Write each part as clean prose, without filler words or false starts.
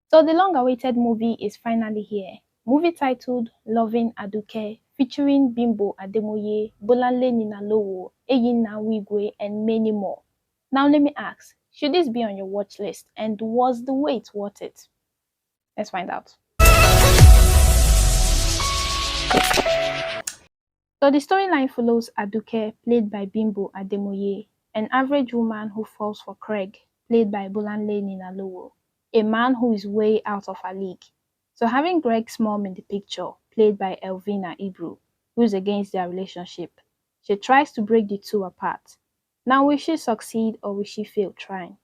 So the long-awaited movie is finally here. Movie titled Loving Aduke, featuring Bimbo Ademoye, Bolanle Ninalowo, Enyinna Nwaigwe, and many more. Now let me ask, should this be on your watch list, and was the wait worth it? Let's find out. So the storyline follows Aduke, played by Bimbo Ademoye, an average woman who falls for Craig, played by Bolanle Ninalowo, a man who is way out of her league. So having Greg's mom in the picture, played by Elvina Ibru, who is against their relationship, she tries to break the two apart. Now will she succeed or will she fail trying?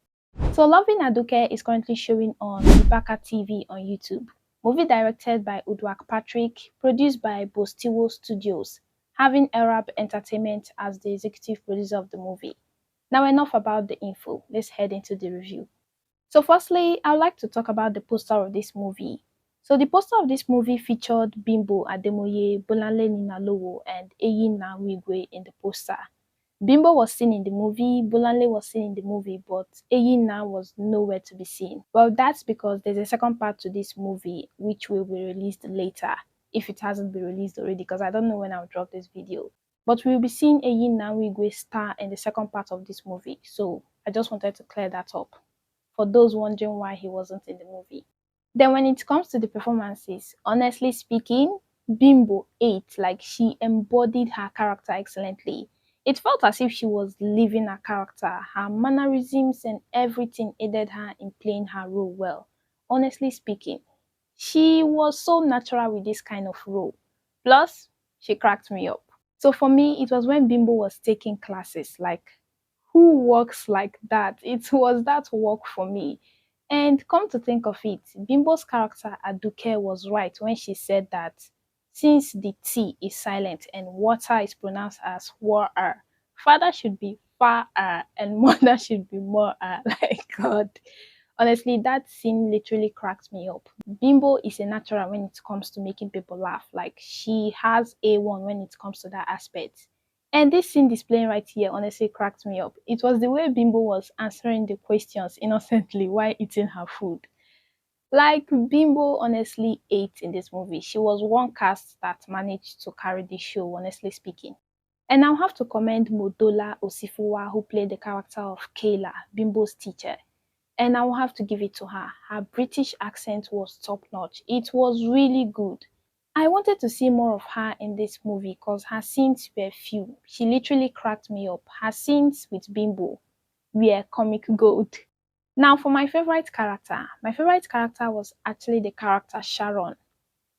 So Loving Aduke is currently showing on Ibaka TV on YouTube. Movie directed by Uduak Patrick, produced by Bossteewo Studios, having Elrab Entertainment as the executive producer of the movie. Now enough about the info, let's head into the review. So firstly, I'd like to talk about the poster of this movie. So the poster of this movie featured Bimbo Ademoye, Bolanle Ninalowo, and Enyinna Nwaigwe in the poster. Bimbo was seen in the movie, Bolanle was seen in the movie, but Enyinna was nowhere to be seen. Well, that's because there's a second part to this movie which will be released later, if it hasn't been released already, because I don't know when I'll drop this video. But we'll be seeing Enyinna Nwaigwe star in the second part of this movie, so I just wanted to clear that up for those wondering why he wasn't in the movie. Then when it comes to the performances, honestly speaking, Bimbo ate, like she embodied her character excellently. It felt as if she was living her character. Her mannerisms and everything aided her in playing her role well. Honestly speaking, she was so natural with this kind of role. Plus, she cracked me up. So for me, it was when Bimbo was taking classes, like who works like that? It was that work for me. And come to think of it, Bimbo's character Aduke was right when she said that since the T is silent and water is pronounced as water, father should be far and mother should be more. Like God. Honestly, that scene literally cracked me up. Bimbo is a natural when it comes to making people laugh. Like she has A1 when it comes to that aspect. And this scene displaying right here honestly cracked me up. It was the way Bimbo was answering the questions innocently while eating her food. Like Bimbo honestly ate in this movie. She was one cast that managed to carry the show, honestly speaking. And I'll have to commend Modola Osifuwa, who played the character of Kayla, Bimbo's teacher. And I will have to give it to her. Her British accent was top notch. It was really good. I wanted to see more of her in this movie because her scenes were few. She literally cracked me up. Her scenes with Bimbo were comic gold. Now for my favorite character was actually the character Sharon.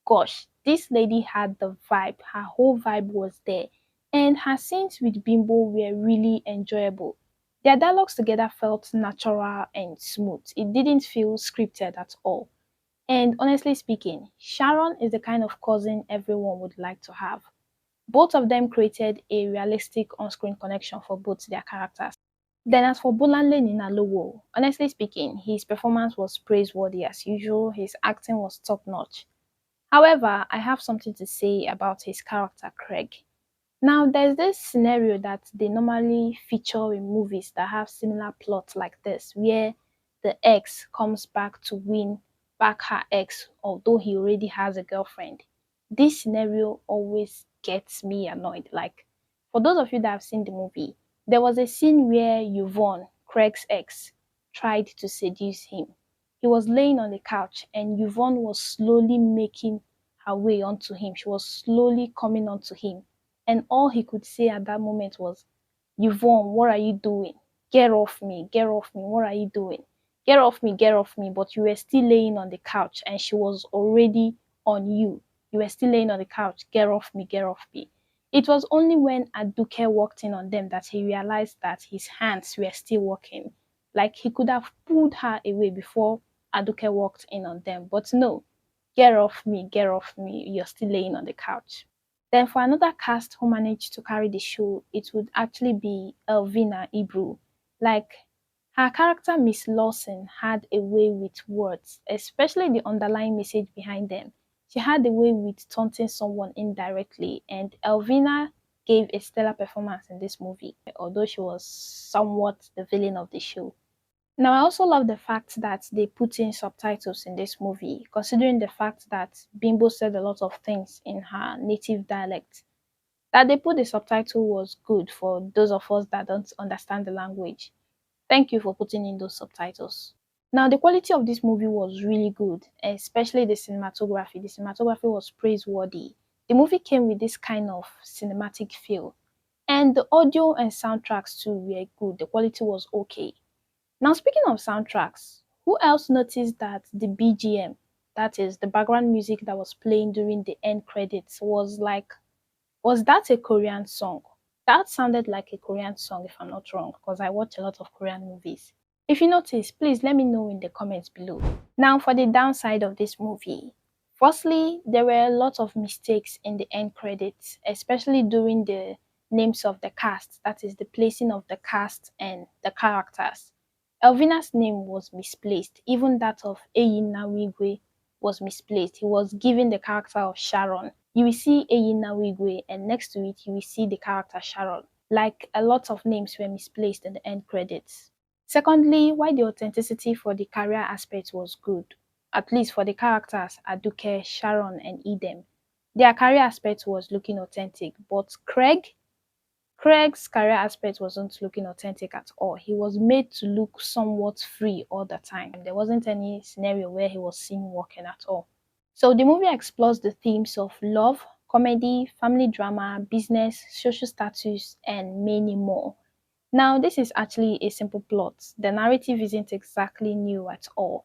Gosh, this lady had the vibe. Her whole vibe was there. And her scenes with Bimbo were really enjoyable. Their dialogues together felt natural and smooth. It didn't feel scripted at all. And honestly speaking, Sharon is the kind of cousin everyone would like to have. Both of them created a realistic on-screen connection for both their characters. Then as for Bolanle Ninalowo, honestly speaking, his performance was praiseworthy as usual. His acting was top-notch. However, I have something to say about his character, Craig. Now, there's this scenario that they normally feature in movies that have similar plots like this, where the ex comes back to win back her ex, although he already has a girlfriend. This scenario always gets me annoyed. Like, for those of you that have seen the movie, there was a scene where Yvonne, Craig's ex, tried to seduce him. He was laying on the couch and Yvonne was slowly making her way onto him. She was slowly coming onto him. And all he could say at that moment was, Yvonne, what are you doing? Get off me, get off me, what are you doing? Get off me, get off me. But you were still laying on the couch and she was already on you. You were still laying on the couch, get off me, get off me. It was only when Aduke walked in on them that he realized that his hands were still working. Like he could have pulled her away before Aduke walked in on them. But no, get off me, you're still laying on the couch. Then for another cast who managed to carry the show, it would actually be Elvina Ibru. Like her character Miss Lawson had a way with words, especially the underlying message behind them. She had a way with taunting someone indirectly, and Elvina gave a stellar performance in this movie, although she was somewhat the villain of the show. Now, I also love the fact that they put in subtitles in this movie, considering the fact that Bimbo said a lot of things in her native dialect. That they put the subtitle was good for those of us that don't understand the language. Thank you for putting in those subtitles. Now, the quality of this movie was really good, especially the cinematography. The cinematography was praiseworthy. The movie came with this kind of cinematic feel, and the audio and soundtracks too were good. The quality was okay. Now, speaking of soundtracks, who else noticed that the BGM, that is the background music that was playing during the end credits, was that a Korean song? That sounded like a Korean song, if I'm not wrong, because I watch a lot of Korean movies. If you notice, please let me know in the comments below. Now, for the downside of this movie. Firstly, there were a lot of mistakes in the end credits, especially during the names of the cast, that is, the placing of the cast and the characters. Elvina's name was misplaced, even that of Enyinna Nwaigwe was misplaced. He was given the character of Sharon. You will see Enyinna Nwaigwe, and next to it, you will see the character Sharon. Like, a lot of names were misplaced in the end credits. Secondly, while the authenticity for the career aspect was good, at least for the characters Aduke, Sharon, and Edem, their career aspect was looking authentic. But Craig's career aspect wasn't looking authentic at all. He was made to look somewhat free all the time. There wasn't any scenario where he was seen walking at all. So the movie explores the themes of love, comedy, family drama, business, social status, and many more. Now, this is actually a simple plot. The narrative isn't exactly new at all.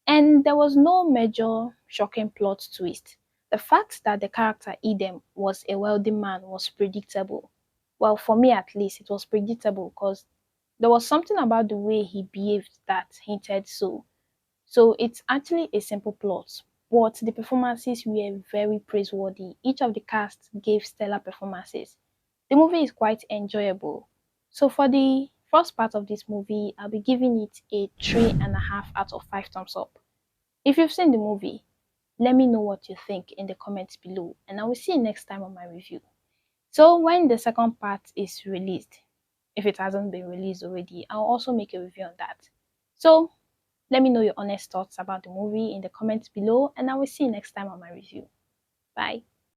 And there was no major shocking plot twist. The fact that the character Edem was a wealthy man was predictable. Well, for me at least, it was predictable because there was something about the way he behaved that hinted so. So it's actually a simple plot, but the performances were very praiseworthy. Each of the cast gave stellar performances. The movie is quite enjoyable. So for the first part of this movie, I'll be giving it a 3.5 out of 5 thumbs up. If you've seen the movie, let me know what you think in the comments below, and I will see you next time on my review. So when the second part is released, if it hasn't been released already, I'll also make a review on that. So let me know your honest thoughts about the movie in the comments below, and I will see you next time on my review. Bye.